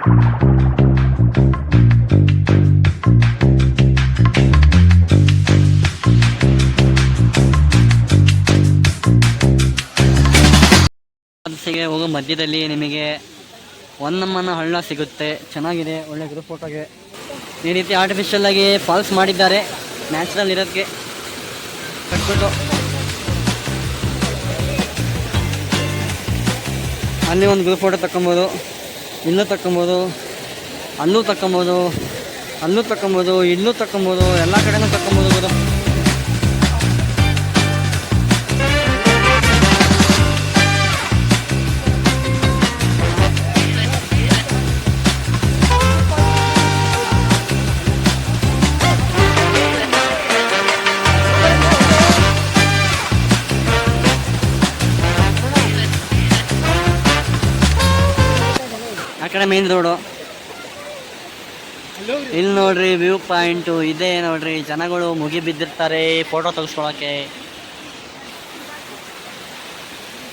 ಗೆ ಹೋಗೋ ಮಧ್ಯದಲ್ಲಿ ನಿಮಗೆ ಹೊನ್ನಮ್ಮನ ಹಳ್ಳ ಸಿಗುತ್ತೆ. ಚೆನ್ನಾಗಿದೆ, ಒಳ್ಳೆ ಗ್ರೂಪ್ ಫೋಟೋಗೆ. ಈ ರೀತಿ ಆರ್ಟಿಫಿಷಿಯಲ್ ಆಗಿ ಫಾಲ್ಸ್ ಮಾಡಿದ್ದಾರೆ, ನ್ಯಾಚುರಲ್ ಇರೋದಕ್ಕೆ ಕಟ್ಬಿಟ್ಟು. ಅಲ್ಲಿ ಒಂದು ಗ್ರೂಪ್ ಫೋಟೋ ತಗೊಬೋದು, ಇಲ್ಲೂ ತಗೊಬೋದು, ಅಲ್ಲೂ ತಗೊಬೋದು, ಅಲ್ಲೂ ತಗೊಬೋದು, ಇಲ್ಲೂ ತಗೊಬೋದು, ಎಲ್ಲ ಕಡೆನೂ ತಗೊಬೋದು ಗುರು. ಆ ಕಡೆ ಮೇನ್ ರೋಡು. ಇಲ್ಲಿ ನೋಡ್ರಿ ವ್ಯೂ ಪಾಯಿಂಟು ಇದೆ ನೋಡ್ರಿ. ಜನಗಳು ಮುಗಿ ಬಿದ್ದಿರ್ತಾರೆ ಫೋಟೋ ತೆಗೆಸ್ಕೊಳಕ್ಕೆ.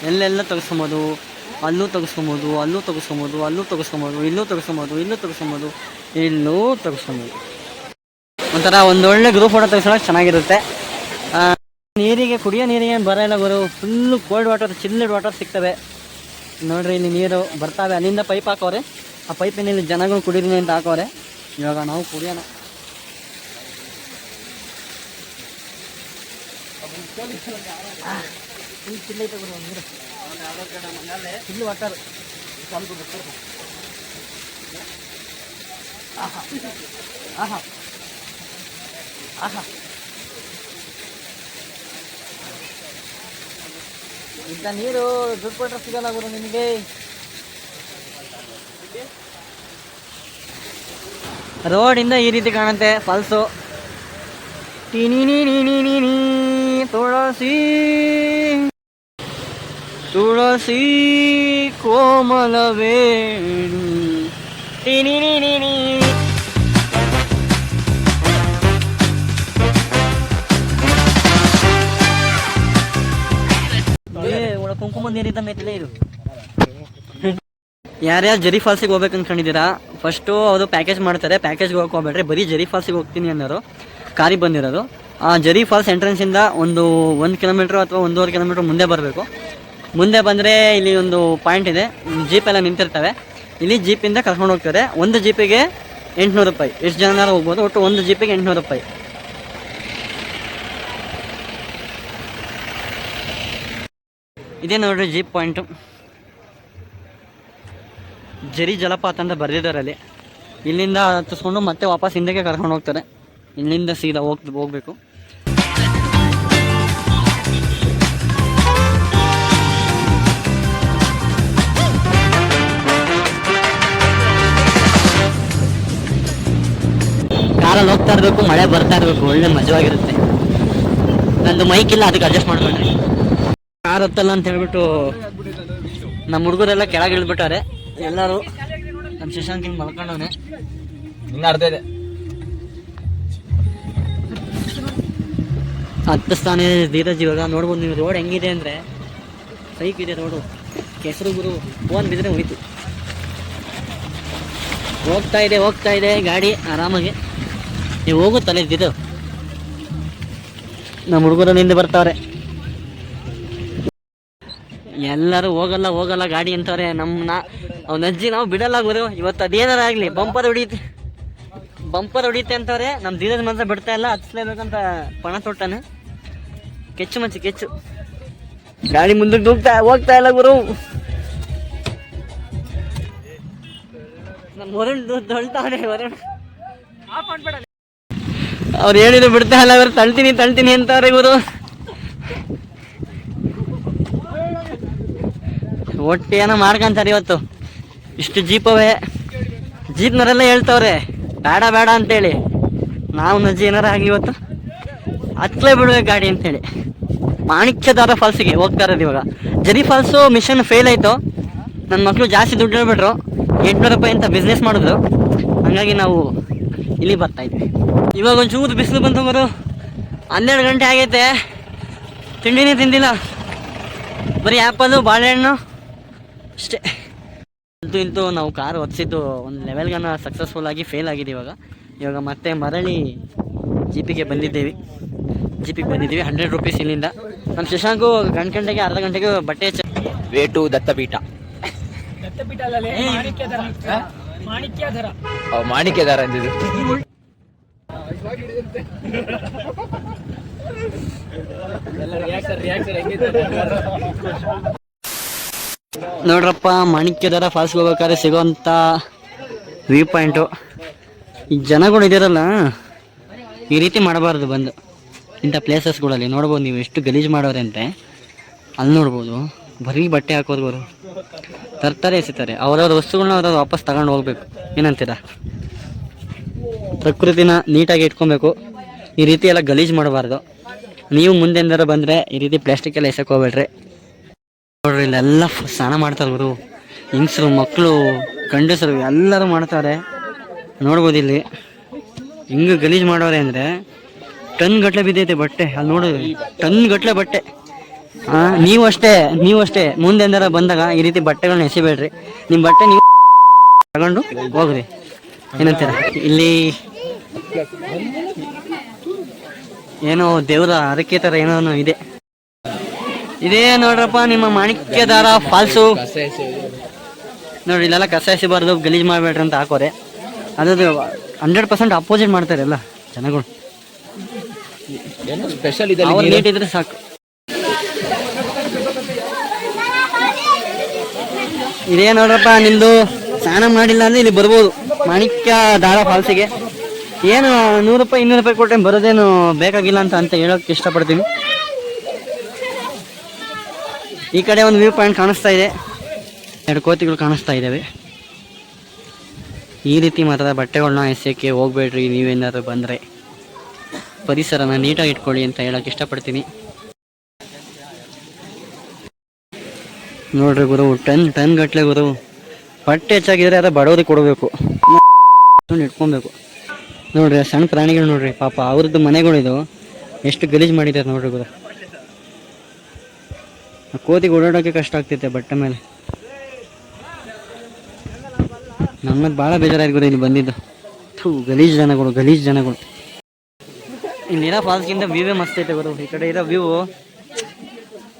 ಎಲ್ಲೆಲ್ಲ ತೆಗೆಸ್ಕೊಬೋದು, ಅಲ್ಲೂ ತೆಗೆಸ್ಕೊಬೋದು, ಅಲ್ಲೂ ತೆಗೆಸ್ಕೊಬೋದು, ಅಲ್ಲೂ ತೆಗೆಸ್ಕೊಬೋದು, ಇಲ್ಲೂ ತೆಗೆಸ್ಕೊಬೋದು, ಇಲ್ಲೂ ತೆಗೆಸ್ಕೊಬೋದು, ಇಲ್ಲೂ ತೆಗೆಸ್ಕೊಬೋದು. ಒಂಥರ ಒಂದೊಳ್ಳೆ ಗ್ರೂಪ್ ಫೋಟೋ ತೆಗೆಸ್ಕೊಳಕ್ಕೆ ಚೆನ್ನಾಗಿರುತ್ತೆ. ನೀರಿಗೆ, ಕುಡಿಯೋ ನೀರಿಗೆ ಬರ ಇಲ್ಲ ಗುರು. Full cold water, chilled water ಸಿಗ್ತವೆ ನೋಡ್ರಿ. ಇಲ್ಲಿ ನೀರು ಬರ್ತಾವೆ, ಅಲ್ಲಿಂದ ಪೈಪ್ ಹಾಕೋರೆ. ಆ ಪೈಪಿನಲ್ಲಿ ಜನಗಳು ಕುಡೀರಿ ಅಂತ ಹಾಕೋರೆ. ಇವಾಗ ನಾವು ಕುಡಿಯೋಣ. Chilled water. ಆಹಾ ಆಹಾ, ಇಂಥ ನೀರು ದುಡ್ಡು ಕೊಟ್ಟರೆ ಸಿಗಲ್ಲ ಗುರು ನಿಮಗೆ. ರೋಡಿಂದ ಈ ರೀತಿ ಕಾಣುತ್ತೆ ಫಾಲ್ಸು. ತುಳಸಿ ತುಳಸಿ ಕೋಮಲವೇಣಿ ಟಿನಿ. ಕುಂಕುಮ ನೀರಿದ್ದ ಮೆತ್ತಲೇ ಇದು. ಯಾರ್ಯಾರು ಜರಿ ಫಾಲ್ಸಿಗೆ ಹೋಗ್ಬೇಕು ಅನ್ಕೊಂಡಿದ್ದೀರಾ, ಫಸ್ಟು ಅದು ಪ್ಯಾಕೇಜ್ ಮಾಡ್ತಾರೆ. ಪ್ಯಾಕೇಜ್ಗೆ ಹೋಗಕ್ಕೆ ಹೋಗ್ಬೇಡ್ರಿ, ಬರೀ ಜರಿ ಫಾಲ್ಸಿಗೆ ಹೋಗ್ತೀನಿ ಅನ್ನೋರು ಕಾರಿಗೆ ಬಂದಿರೋದು. ಆ ಜರಿ ಫಾಲ್ಸ್ ಎಂಟ್ರೆನ್ಸಿಂದ 1 ಕಿಲೋಮೀಟ್ರ್ ಅಥವಾ 1.5 ಕಿಲೋಮೀಟ್ರ್ ಮುಂದೆ ಬರಬೇಕು. ಮುಂದೆ ಬಂದರೆ ಇಲ್ಲಿ ಒಂದು ಪಾಯಿಂಟ್ ಇದೆ, ಜೀಪೆಲ್ಲ ನಿಂತಿರ್ತವೆ. ಇಲ್ಲಿ ಜೀಪಿಂದ ಕರ್ಕೊಂಡು ಹೋಗ್ತಾರೆ. ಒಂದು ಜೀಪಿಗೆ 800 ರೂಪಾಯಿ. ಎಷ್ಟು ಜನರು ಹೋಗ್ಬೋದು, ಒಟ್ಟು ಒಂದು ಜೀಪಿಗೆ 800 ರೂಪಾಯಿ. ಇದೇ ನೋಡ್ರಿ ಜೀಪ್ ಪಾಯಿಂಟು. ಜರಿ ಜಲಪಾತ ಅಂತ ಬರೆದಿದ್ದಾರೆ ಅಲ್ಲಿ. ಇಲ್ಲಿಂದ ಹತ್ತಿಸ್ಕೊಂಡು ಮತ್ತೆ ವಾಪಸ್ ಹಿಂದಕ್ಕೆ ಕರ್ಕೊಂಡು ಹೋಗ್ತಾರೆ. ಇಲ್ಲಿಂದ ಸೀದಾ ಹೋಗ್ಬೇಕು. ಕಾರಲ್ಲಿ ಹೋಗ್ತಾ ಇರಬೇಕು, ಮಳೆ ಬರ್ತಾ ಇರಬೇಕು, ಒಳ್ಳೆ ಮಜವಾಗಿರುತ್ತೆ. ನಂದು ಮೈಕ್ ಇಲ್ಲ, ಅದಕ್ಕೆ ಅಡ್ಜಸ್ಟ್ ಮಾಡ್ಕೊಂಡ್ರಿ. ಕಾರ್ ಹತ್ತಲ್ಲ ಅಂತ ಹೇಳ್ಬಿಟ್ಟು ನಮ್ಮ ಹುಡುಗರೆಲ್ಲ ಕೆಳಗೆ ಇಳಿದ್ಬಿಟ್ಟಾರೆ ಎಲ್ಲರೂ. ನಮ್ಮ ಶಶಾಂಕ್ ಹಿಂಗೆ ಮಲ್ಕೊಂಡವನೆ, ಇನ್ನು ಅರ್ಧ ಇದೆ. ಹತ್ತಿಸ್ತಾನೆ ಧೀರಜ್. ಇವಾಗ ನೋಡ್ಬೋದು ನೀವು ರೋಡ್ ಹೆಂಗಿದೆ ಅಂದರೆ ಸೈಕ್ ಇದೆ ರೋಡು. ಕೆಸರು ಗುರು, ಫೋನ್ ಬಿದ್ದರೆ ಹೋಯ್ತು. ಹೋಗ್ತಾ ಇದೆ ಗಾಡಿ ಆರಾಮಾಗಿ. ನೀವು ಹೋಗುತ್ತಲ್ಲ ಇದ್ದಿದ್ದು. ನಮ್ಮ ಹುಡುಗರು ನಿಂದು ಬರ್ತಾವ್ರೆ. ಎಲ್ಲರೂ ಹೋಗಲ್ಲ ಗಾಡಿ ಅಂತವ್ರೆ. ಅವ್ನ ಅಜ್ಜಿ ನಾವು ಬಿಡಲ್ಲ ಗುರು. ಇವತ್ತು ಅದೇನಾರ ಆಗಲಿ ಬಂಪರ್ ಹೊಡಿತೆ ಅಂತವ್ರೆ. ನಮ್ಮ ಧೀರಜ್ ಮಾತ್ರ ಬಿಡ್ತಾ ಇಲ್ಲ, ಹತ್ತಿಸ್ಲೇಬೇಕಂತ ಪಣ ತೊಟ್ಟಾನೆ. ಕೆಚ್ಚು ಗಾಡಿ ಮುಂದಕ್ಕೆ ಹೋಗ್ತಾ ಇಲ್ಲ ಗುರು. ನಮ್ಮ ವರುಣ್ ತೊಳ್ತಾವನೆ. ವರುಣ್ ಅವ್ರು ಹೇಳಿದ್ರು ಬಿಡ್ತಾ ಇಲ್ಲ, ಅವ್ರು ತಳ್ತೀನಿ ಅಂತವ್ರೆ ಗುರು. ಒಟ್ಟು ಏನೋ ಮಾಡ್ಕೊಂತಾರೆ ಇವತ್ತು. ಇಷ್ಟು ಜೀಪವೇ, ಜೀಪ್ನವರೆಲ್ಲ ಹೇಳ್ತವ್ರೆ ಬೇಡ ಅಂತೇಳಿ. ನಾವು ನಜ್ಜಿ ಏನಾರ ಆಗಿ ಇವತ್ತು ಹತ್ತಲೇ ಬಿಡ್ಬೇಕು ಗಾಡಿ ಅಂತೇಳಿ. ಮಾಣಿಕ್ಯದಾರ ಫಾಲ್ಸಿಗೆ ಹೋಗ್ತಾ ಇರೋದು ಇವಾಗ. ಜರಿ ಫಾಲ್ಸು ಮಿಷನ್ ಫೇಲ್ ಆಯಿತು. ನನ್ನ ಮಕ್ಕಳು ಜಾಸ್ತಿ ದುಡ್ಡು ಹೇಳ್ಬಿಟ್ರು, 800 ರೂಪಾಯಿ ಅಂತ ಬಿಸ್ನೆಸ್ ಮಾಡಿದ್ರು. ಹಾಗಾಗಿ ನಾವು ಇಲ್ಲಿ ಬರ್ತಾ ಇದ್ವಿ. ಇವಾಗ ಒಂಚೂರು ಬಿಸಿಲು ಬಂತು ಗುರು. 12 ಗಂಟೆ ಆಗೈತೆ, ತಿಂಡಿನೇ ತಿಂದಿಲ್ಲ. ಬರೀ ಆ್ಯಪಲ್ಲು ಬಾಳೆಹಣ್ಣು ಅಷ್ಟೇ. ಇಂತೂ ನಾವು ಕಾರ್ ಒದಿಸಿದ್ದು ಒಂದು ಲೆವೆಲ್ಗನ ಸಕ್ಸಸ್ಫುಲ್ ಆಗಿ ಫೇಲ್ ಆಗಿದೆ. ಇವಾಗ ಮತ್ತೆ ಮರಳಿ ಜೀಪಿಗೆ ಬಂದಿದ್ದೀವಿ. 100 ರೂಪೀಸ್ ಇಲ್ಲಿಂದ. ನಮ್ಮ ಶಶಾಂಕು ಗಂಟೆಗೆ ಅರ್ಧ ಗಂಟೆಗೆ ಬಟ್ಟೆ ವೇಟು ದತ್ತಪೀಠ ಮಾಣಿಕ್ಯದಾರ ಅಂದಿದ್ದು. ನೋಡ್ರಪ್ಪ, ಮಾಣಿಕ್ಯದಾರ ಫಾಲ್ಸ್ಗೆ ಹೋಗ್ಬೇಕಾದ್ರೆ ಸಿಗೋಂಥ ವ್ಯೂ ಪಾಯಿಂಟು. ಈ ಜನಗಳು ಇದಾರಲ್ಲ, ಈ ರೀತಿ ಮಾಡಬಾರ್ದು. ಬಂದು ಇಂಥ ಪ್ಲೇಸಸ್ಗಳಲ್ಲಿ ನೋಡ್ಬೋದು ನೀವು ಎಷ್ಟು ಗಲೀಜು ಮಾಡೋರೆ ಅಂತೆ. ಅಲ್ಲಿ ನೋಡ್ಬೋದು ಬರೀ ಬಟ್ಟೆ ಹಾಕೋದು, ಬರು ತರ್ತಾರೆ ಎಸಿತಾರೆ. ಅವ್ರವ್ರ ವಸ್ತುಗಳನ್ನ ಅವ್ರವ್ರು ವಾಪಸ್ ತಗೊಂಡು ಹೋಗ್ಬೇಕು. ಏನಂತೀರ? ಪ್ರಕೃತಿನ ನೀಟಾಗಿ ಇಟ್ಕೊಬೇಕು. ಈ ರೀತಿ ಎಲ್ಲ ಗಲೀಜು ಮಾಡಬಾರ್ದು. ನೀವು ಮುಂದೆಂದಾರ ಬಂದರೆ ಈ ರೀತಿ ಪ್ಲಾಸ್ಟಿಕ್ ಎಲ್ಲ ಎಸಕ್ಕೆ ಹೋಗ್ಬೇಡ್ರಿ. ನೋಡ್ರಿ, ಇಲ್ಲೆಲ್ಲ ಸ್ನಾನ ಮಾಡ್ತಾರೆ ಗುರು. ಹೆಂಗಸರು, ಮಕ್ಕಳು, ಗಂಡಸರು ಎಲ್ಲರೂ ಮಾಡ್ತಾರೆ. ನೋಡ್ಬೋದು ಇಲ್ಲಿ ಹಿಂಗೆ ಗಲೀಜು ಮಾಡೋರೆ ಅಂದರೆ ಟನ್ ಗಟ್ಟಲೆ ಬಿದ್ದೈತೆ ಬಟ್ಟೆ. ಅಲ್ಲಿ ನೋಡಿದ್ರಿ, ಟನ್ ಗಟ್ಟಲೆ ಬಟ್ಟೆ. ನೀವು ಅಷ್ಟೇ ಮುಂದೆಂದಾರ ಬಂದಾಗ ಈ ರೀತಿ ಬಟ್ಟೆಗಳನ್ನ ಎಸಿಬೇಡ್ರಿ. ನಿಮ್ಮ ಬಟ್ಟೆ ನೀವು ತಗೊಂಡು ಹೋಗ್ರಿ. ಏನಂತೀರ? ಇಲ್ಲಿ ಏನೋ ದೇವರ ಹರಕೆ ಥರ ಏನೋ ಇದೆ. ಇದೇ ನೋಡ್ರಪ್ಪ ನಿಮ್ಮ ಮಾಣಿಕ್ಯದಾರ ಫಾಲ್ಸು. ನೋಡ್ರಿ, ಇಲ್ಲೆಲ್ಲ ಕಸ ಎಸಿಬಾರ್ದು, ಗಲೀಜು ಮಾಡಬೇಡ್ರಿ ಅಂತ ಹಾಕೋರೆ. ಅದ್ರದ್ದು 100% ಅಪೋಸಿಟ್ ಮಾಡ್ತಾರೆ ಎಲ್ಲ ಜನಗಳು. ಸ್ಪೆಷಲ್ ಅವ್ರು ನೀಟ್ ಇದ್ರೆ ಸಾಕು. ಇದೇ ನೋಡ್ರಪ್ಪ, ನಿಮ್ದು ಸ್ನಾನ ಮಾಡಿಲ್ಲ ಅಂದ್ರೆ ಇಲ್ಲಿ ಬರ್ಬೋದು ಮಾಣಿಕ್ಯದಾರ ಫಾಲ್ಸಿಗೆ. ಏನು 100 ರೂಪಾಯಿ 200 ರೂಪಾಯಿ ಕೊಟ್ಟರೆ ಬರೋದೇನು ಬೇಕಾಗಿಲ್ಲ ಅಂತ ಹೇಳೋಕ್ಕೆ ಇಷ್ಟಪಡ್ತೀನಿ. ಈ ಕಡೆ ಒಂದು ವ್ಯೂ ಪಾಯಿಂಟ್ ಕಾಣಿಸ್ತಾ ಇದೆ, 2 ಕೋತಿಗಳು ಕಾಣಿಸ್ತಾ ಇದ್ದಾವೆ. ಈ ರೀತಿ ಮಾತ್ರ ಬಟ್ಟೆಗಳನ್ನ ಎಸೆಯೋಕ್ಕೆ ಹೋಗ್ಬೇಡ್ರಿ. ನೀವೇನಾದ್ರು ಬಂದರೆ ಪರಿಸರನ ನೀಟಾಗಿ ಇಟ್ಕೊಳ್ಳಿ ಅಂತ ಹೇಳೋಕ್ಕೆ ಇಷ್ಟಪಡ್ತೀನಿ. ನೋಡ್ರಿ ಗುರು, ಟನ್ ಗಟ್ಟಲೆ ಗುರು. ಬಟ್ಟೆ ಹೆಚ್ಚಾಗಿದ್ರೆ ಅದ ಬಡವರಿಗೆ ಕೊಡಬೇಕು, ಇಟ್ಕೊಬೇಕು. ನೋಡ್ರಿ, ಸಣ್ಣ ಪ್ರಾಣಿಗಳು ನೋಡ್ರಿ, ಪಾಪ ಅವ್ರದ್ದು ಮನೆಗಳಿದು ಎಷ್ಟು ಗಲೀಜು ಮಾಡಿದ್ದಾರೆ ನೋಡ್ರಿ ಗುರು. ಕೋತಿಗೆ ಓಡಾಡೋಕ್ಕೆ ಕಷ್ಟ ಆಗ್ತೈತೆ ಬಟ್ಟೆ ಮೇಲೆ. ನಮ್ಮದು ಭಾಳ ಬೇಜಾರಾಯ್ತು ಗುರು ಇಲ್ಲಿ ಬಂದಿದ್ದು. ಗಲೀಜು ಜನಗಳು. ಇಲ್ಲಿರೋ ಫಾಲ್ಸ್ಗಿಂತ ವ್ಯೂವೇ ಮಸ್ತ್ ಐತೆ ಗುರು. ಈ ಕಡೆ ಇರೋ ವ್ಯೂ,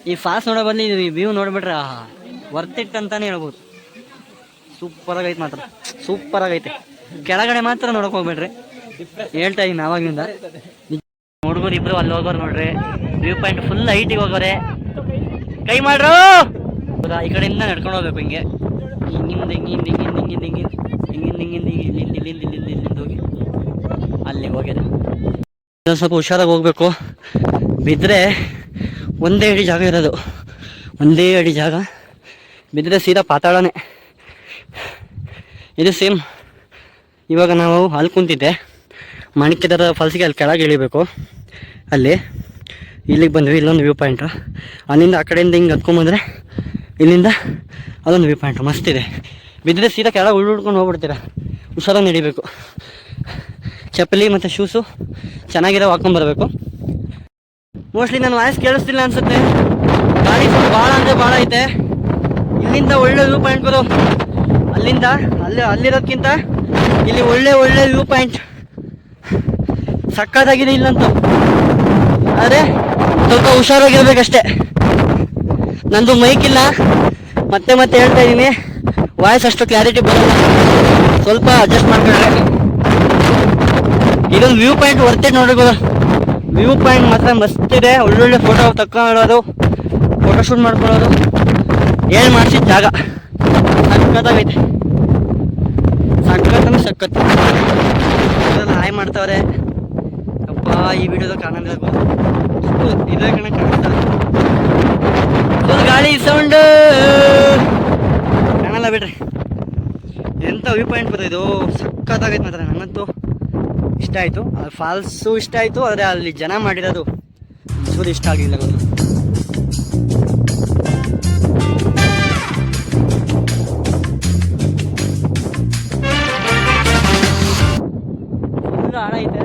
ಈ ಫಾಲ್ಸ್ ನೋಡೋ ಬದಲು ಈ ವ್ಯೂ ನೋಡ್ಬಿಟ್ರೆ ವರ್ತ್ ಇಟ್ ಅಂತಾನೆ ಹೇಳ್ಬೋದು. ಸೂಪರಾಗೈತೆ ಮಾತ್ರ, ಸೂಪರಾಗೈತೆ. ಕೆಳಗಡೆ ಮಾತ್ರ ನೋಡೋಕೆ ಹೋಗ್ಬೇಡ್ರಿ, ಹೇಳ್ತಾ ಇದ್ದೀನಿ ಆವಾಗಿಂದ. ಹುಡುಗರು ಇಬ್ರು ಅಲ್ಲಿ ಹೋಗೋರು ನೋಡ್ರಿ, ವ್ಯೂ ಪಾಯಿಂಟ್ ಫುಲ್ ಹೈಟಿಗೆ ಹೋಗೋರೆ. ಕೈ ಮಾಡ್ರು. ಈ ಕಡೆಯಿಂದ ನಡ್ಕೊಂಡು ಹೋಗ್ಬೇಕು ಹಿಂಗೆ, ಇಲ್ಲಿಂದ ಹೋಗಿ ಅಲ್ಲಿ ಹೋಗ್ಯದ. ಸ್ವಲ್ಪ ಹುಷಾರಾಗಿ ಹೋಗ್ಬೇಕು. ಬಿದ್ದರೆ ಒಂದೇ ಅಡಿ ಜಾಗ ಇರೋದು, ಬಿದ್ದರೆ ಸೀದಾ ಪಾತಾಳನೇ. ಇದು ಸೇಮ್. ಇವಾಗ ನಾವು ಅಲ್ಲಿ ಕುಂತಿದ್ದೆ ಮಾಣಿಕ್ಯದಾರ ಫಾಲ್ಸಿಗೆ, ಅಲ್ಲಿ ಕೆಳಗೆ ಇಳಿಬೇಕು. ಇಲ್ಲಿಗೆ ಬಂದ್ವಿ. ಇಲ್ಲೊಂದು ವ್ಯೂ ಪಾಯಿಂಟು. ಅಲ್ಲಿಂದ ಆ ಕಡೆಯಿಂದ ಹಿಂಗೆ ಹತ್ಕೊಂಬಂದರೆ ಇಲ್ಲಿಂದ ಅದೊಂದು ವ್ಯೂ ಪಾಯಿಂಟು ಮಸ್ತಿದೆ. ಬಿದ್ದರೆ ಸೀದಾ ಕೆಳಗೆ ಉಳ್ಕೊಂಡು ಹೋಗ್ಬಿಡ್ತೀರ. ಹುಷಾರಾಗಿ ನಡಿಬೇಕು. ಚಪ್ಪಲಿ ಮತ್ತು ಶೂಸು ಚೆನ್ನಾಗಿರೋ ಹಾಕ್ಕೊಂಬರ್ಬೇಕು. ಮೋಸ್ಟ್ಲಿ ನನ್ನ ವಾಯ್ಸ್ ಕೇಳಿಸ್ತಿಲ್ಲ ಅನಿಸುತ್ತೆ. ಗಾಡಿ ಭಾಳ ಅಂದರೆ ಭಾಳ ಐತೆ. ಇಲ್ಲಿಂದ ಒಳ್ಳೆ ವ್ಯೂ ಪಾಯಿಂಟ್ ಬರೋ, ಅಲ್ಲಿಂದ ಅಲ್ಲಿರೋದಕ್ಕಿಂತ ಇಲ್ಲಿ ಒಳ್ಳೆ ವ್ಯೂ ಪಾಯಿಂಟ್ ಸಕ್ಕತ್ತಾಗಿದೆ ಇಲ್ಲಂತೂ. ಆದರೆ ಸ್ವಲ್ಪ ಹುಷಾರಾಗಿರ್ಬೇಕಷ್ಟೇ. ನಂದು ಮೈಕ್ ಇಲ್ಲ, ಮತ್ತೆ ಹೇಳ್ತಾ ಇದ್ದೀನಿ, ವಾಯ್ಸ್ ಅಷ್ಟು ಕ್ಲಾರಿಟಿ ಬರೋಲ್ಲ, ಸ್ವಲ್ಪ ಅಡ್ಜಸ್ಟ್ ಮಾಡ್ಕೊಂಡ್ರೆ. ಇದೊಂದು ವ್ಯೂ ಪಾಯಿಂಟ್ ವರ್ತೆ ನೋಡ್ಬೋದು. ವ್ಯೂ ಪಾಯಿಂಟ್ ಮಾತ್ರ ಮಸ್ತ್ ಇದೆ. ಒಳ್ಳೊಳ್ಳೆ ಫೋಟೋ ತಕ್ಕೊಳ್ಳೋದು, ಫೋಟೋಶೂಟ್ ಮಾಡ್ಕೊಳ್ಳೋದು, ಏನು ಮಾಡಿಸಿದ ಜಾಗ ಸಕ್ಕತ್ತಾಗೈತೆ. ಸಕ್ಕತ್ತು ಹಾಯ್ ಮಾಡ್ತಾವ್ರೆ. ಅಪ್ಪ, ಈ ವಿಡಿಯೋದ ಕಾಣಂಗಿಲ್ಲ, ಇದೇ ಕಣ ಕಾಣಿಸ್ತಾರೆ. ಗಾಳಿ ಸೌಂಡ್ ಕಾಣಲ್ಲ ಬಿಡ್ರಿ. ಎಂಥ ವ್ಯೂ ಪಾಯಿಂಟ್ ಬರ್ತದೆ ಇದು, ಸಕ್ಕತ್ತಾಗೈತೆ ಮಾತ್ರ. ನನ್ನಂತೂ ಇಷ್ಟ ಆಯಿತು. ಫಾಲ್ಸು ಇಷ್ಟ ಆಯಿತು, ಆದರೆ ಅಲ್ಲಿ ಜನ ಮಾಡಿರೋದು ಚೂರು ಇಷ್ಟ ಆಗಲಿಲ್ಲ. ಫುಲ್ ಆಳ ಐತೆ,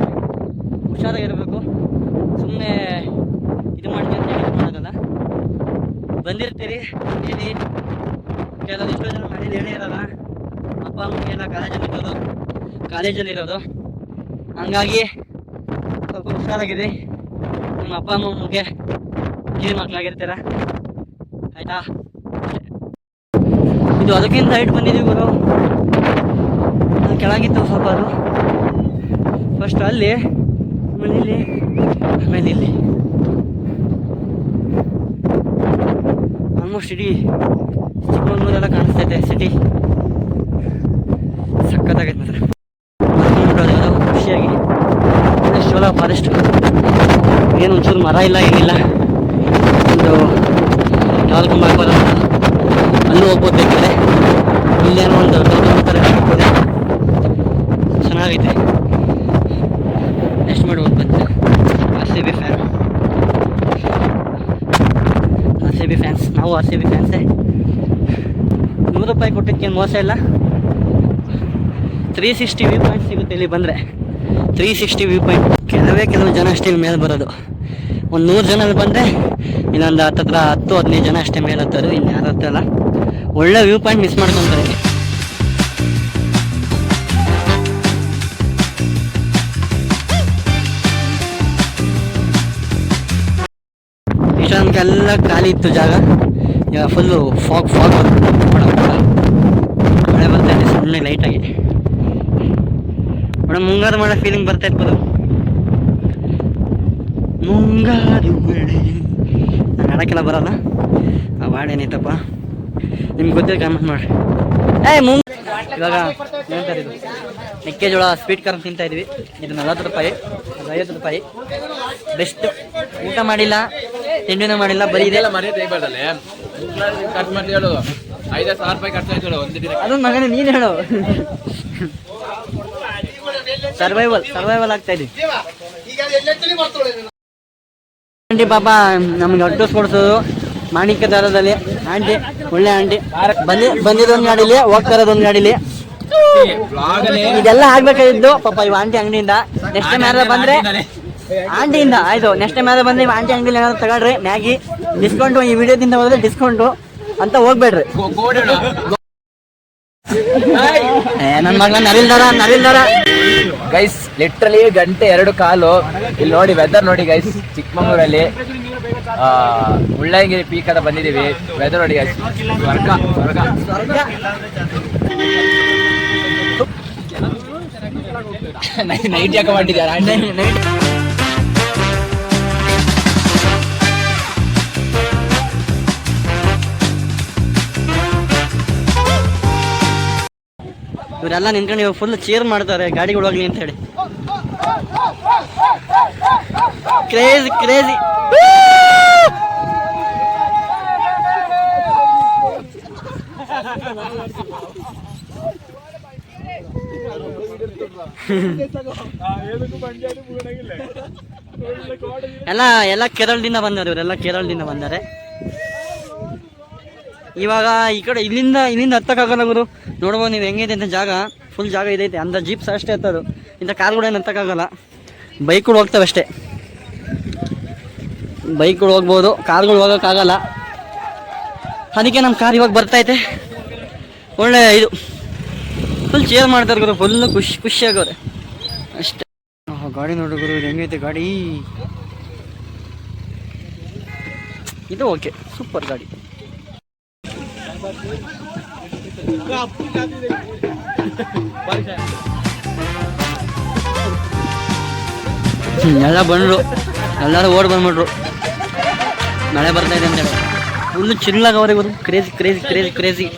ಹುಷಾರಾಗಿರ್ಬೇಕು. ಸುಮ್ಮನೆ ಇದು ಮಾಡ್ತೀನಿ ಅಂತ ಮಾಡೋದಲ್ಲ. ಬಂದಿರ್ತೀರಿ, ಕೆಲವೊಂದಿಷ್ಟು ಜನ ಮನೇಲಿ ಹೇಳಿರಲ್ಲ, ಅಪ್ಪ ಅಮ್ಮಗೆಲ್ಲ ಕಾಲೇಜಲ್ಲಿರೋದು ಹಂಗಾಗಿ ಸ್ವಲ್ಪ ಹುಷಾರಾಗಿದೆ. ನಿಮ್ಮ ಅಪ್ಪ ಅಮ್ಮಗೆ ಕಿರಿ ಮಕ್ಕಳಾಗಿರ್ತೀರ ಆಯ್ತಾ. ಇದು ಅದಕ್ಕಿಂತ ಹೈಟ್ ಬಂದಿದ್ದೀವಿ ಗುರು. ಕೆಳಗಿತ್ತು ಸ್ವಲ್ಪ ಅದು, ಫಸ್ಟ್ ಅಲ್ಲಿ ಆಮೇಲೆ ಇಲ್ಲಿ ಆಮೇಲೆ ಇಲ್ಲಿ. ಆಲ್ಮೋಸ್ಟ್ ಇಡೀ ಚಿಕ್ಕಮಂಗ್ಳೂರೆಲ್ಲ ಕಾಣಿಸ್ತೈತೆ ಸಿಟಿ. ಸಖತ್ತಾಗೈತೆ ಮಾತ್ರ ಖುಷಿಯಾಗಿ. ಶೋಲಾ ಫಾರೆಸ್ಟ್ ಏನು ಒಂಚೂರು ಮರ ಇಲ್ಲ ಏನಿಲ್ಲ. ಒಂದು ಯಾವ್ದಕ್ಕೂ ಮಾಡ್ಬಾರ ಅಲ್ಲೂ ಹೋಗ್ಬೋದು ಬೇಕಿದೆ. ಇಲ್ಲೇನೋ ಒಂದು ಥರ ಇದೆ, ಚೆನ್ನಾಗೈತೆ. ಎಷ್ಟು ಮಾಡ್ಬೋದು ಬಂತು. RCB ಫ್ಯಾನ್ಸ್, ನಾವು RCB ಫ್ಯಾನ್ಸೇ. ₹100 ಕೊಟ್ಟಿದ್ದಕ್ಕೇನು ಮೋಸ ಇಲ್ಲ. 360 ವ್ಯೂ ಪಾಯಿಂಟ್ ಸಿಗುತ್ತೆ ಇಲ್ಲಿ ಬಂದರೆ. 360 ವ್ಯೂ ಪಾಯಿಂಟ್. ಕೆಲವು ಜನ ಅಷ್ಟೇ ಇಲ್ಲಿ ಮೇಲೆ ಬರೋದು. ಒಂದು 100 ಜನ ಅಲ್ಲಿ ಬಂದರೆ ಇನ್ನೊಂದು 10-15 ಜನ ಅಷ್ಟೇ ಮೇಲೆ ಹತ್ತೋದು. ಇನ್ನು ಯಾರು ಹತ್ತಲ್ಲ. ಒಳ್ಳೆ ವ್ಯೂ ಪಾಯಿಂಟ್ ಮಿಸ್ ಮಾಡ್ಕೊತಾರೆ. ಇಷ್ಟೊಂದಕ್ಕೆಲ್ಲ ಖಾಲಿ ಇತ್ತು ಜಾಗ. ಇವಾಗ ಫುಲ್ಲು ಫಾಗ್ ಮಳೆ ಬರ್ತಾ ಇದೆ ಸುಮ್ಮನೆ ಲೈಟಾಗಿ. ಮೇಡಮ್ ಮುಂಗಾರು ಮಳೆ ಫೀಲಿಂಗ್ ಬರ್ತಾ ಇರ್ಬೋದು. ಮುಂಗಾರು ಮಳೆ ನಾನು ಆಡೋಕ್ಕೆಲ್ಲ ಬರೋಲ್ಲ. ಆ ಹಾಡೇನೈತಪ್ಪ ನಿಮ್ಗೆ ಗೊತ್ತಿಲ್ಲ ಕಮೆಂಟ್ ಮಾಡಿ. ಇವಾಗ ಹೇಳ್ತಾ ಇದ್ದೀವಿ ಮೆಕ್ಕೆಜೋಳ ಸ್ವೀಟ್ ಕಾರ್ನ್ ತಿಂತಾ ಇದ್ವಿ. ಇದು ₹40, ಅದು ₹50. ಬೆಸ್ಟ್. ಊಟ ಮಾಡಿಲ್ಲ, ತಿಂಡಿನೂ ಮಾಡಿಲ್ಲ, ಬರೀ ಇದೆ. ಅದೊಂದು ಮಗನೇ ನೀನು ಹೇಳು. ಸರ್ವೈವಲ್ ಆಗ್ತಾ ಇದೀವಿ. ಆಂಟಿ ಪಾಪ ನಮ್ಗೆ ಹೊಟ್ಟು ಕೊಡ್ಸೋದು ಮಾಣಿಕ್ಯ ದಾರದಲ್ಲಿ. ಆಂಟಿ ಒಳ್ಳೆ ಆಂಟಿ. ಬಂದಿದ್ದೊಂದು ಗಾಡಿಲಿ, ಹೋಗ್ತಾ ಇರೋದೊಂದು ಗಾಡಿಲಿ. ಇದೆಲ್ಲ ಆಗ್ಬೇಕಾಗಿದ್ದು ಪಾಪ ಇವ ಆಂಟಿ ಅಂಗಡಿಯಿಂದ. ನೆಕ್ಸ್ಟ್ ಟೈಮ್ ಯಾರು ಬಂದ್ರೆ ಆಂಟಿಯಿಂದ ಆಯ್ತು. ನೆಕ್ಸ್ಟ್ ಟೈಮ್ ಯಾರು ಬಂದ್ರೆ ಆಂಟಿ ಅಂಗಡಿಲಿ ಏನಾದ್ರು ತಗೊಳ್ರಿ. ಮ್ಯಾಗಿ ಡಿಸ್ಕೌಂಟು, ಈ ವಿಡಿಯೋದಿಂದ ಹೋದ್ರೆ ಡಿಸ್ಕೌಂಟು ಅಂತ ಹೋಗ್ಬೇಡ್ರಿ. ನನ್ನ ಮಗಳ ನರಿಲ್ದಾರ ಗೈಸ್. ಲಿಟ್ರಲಿ ಗಂಟೆ 2 ಕಾಲು. ಇಲ್ಲಿ ನೋಡಿ ವೆದರ್ ನೋಡಿ ಗೈಸ್. ಚಿಕ್ಕಮಂಗ್ಳೂರಲ್ಲಿ ಮುಳ್ಳಯ್ಯನಗಿರಿ ಪೀಕ್ ಅಂತ ಬಂದಿದ್ದೀವಿ. ವೆದರ್ ನೋಡಿ ಗೈಸ್, ಸ್ವರ್ಗ. ನೈಟ್ ಯಾಕೆ ಮಾಡಿದ್ದಾರೆ ನೈಟ್. ಇವರೆಲ್ಲ ನಿಂತ್ಕೊಂಡು ಇವಾಗ ಫುಲ್ ಚೇರ್ ಮಾಡ್ತಾರೆ ಗಾಡಿಗಳು ಹೋಗ್ಲಿ ಅಂತ ಹೇಳಿ. ಕ್ರೇಜಿ ಎಲ್ಲ ಕೇರಳದಿಂದ ಬಂದವರು. ಇವರೆಲ್ಲ ಕೇರಳದಿಂದ ಬಂದರೆ. ಇವಾಗ ಈ ಕಡೆ ಇಲ್ಲಿಂದ ಹತ್ತಕ್ಕಾಗಲ್ಲ ಗುರು. ನೋಡ್ಬೋದು ನೀವು ಹೆಂಗಿದೆ ಅಂತ. ಜಾಗ ಫುಲ್ ಜಾಗ ಇದೈತೆ. ಅಂದ ಜೀಪ್ಸ್ ಅಷ್ಟೇ ಹತ್ತೋದು. ಇಂಥ ಕಾರ್ಗಳು ಏನು ಹತ್ತಕ್ಕಾಗಲ್ಲ. ಬೈಕ್ಗಳು ಹೋಗ್ತವೆ ಅಷ್ಟೇ. ಬೈಕ್ಗಳು ಹೋಗ್ಬೋದು, ಕಾರ್ಗಳು ಹೋಗೋಕ್ಕಾಗಲ್ಲ. ಅದಕ್ಕೆ ನಮ್ಮ ಕಾರ್ ಇವಾಗ ಬರ್ತೈತೆ. ಒಳ್ಳೆ ಇದು ಫುಲ್ ಚೇರ್ ಮಾಡ್ತಾರೆ ಗುರು. ಫುಲ್ಲು ಖುಷಿಯಾಗವ್ರೆ ಅಷ್ಟೇ. ಗಾಡಿ ನೋಡ್ರಿ ಗುರು, ಇದು ಹೆಂಗೈತೆ ಗಾಡಿ. ಇದು ಓಕೆ, ಸೂಪರ್ ಗಾಡಿ. ಎಲ್ಲ ಬಂದ್ರು, ಎಲ್ಲರೂ ಓಡ್ ಬಂದ್ಬಿಟ್ರು. ಮಳೆ ಬರ್ತಾ ಇದೆ ಅಂತ ಫುಲ್ ಚಿಲ್ಲಾಗವ್ರೆ ಗುರು. ಕ್ರೇಜಿ.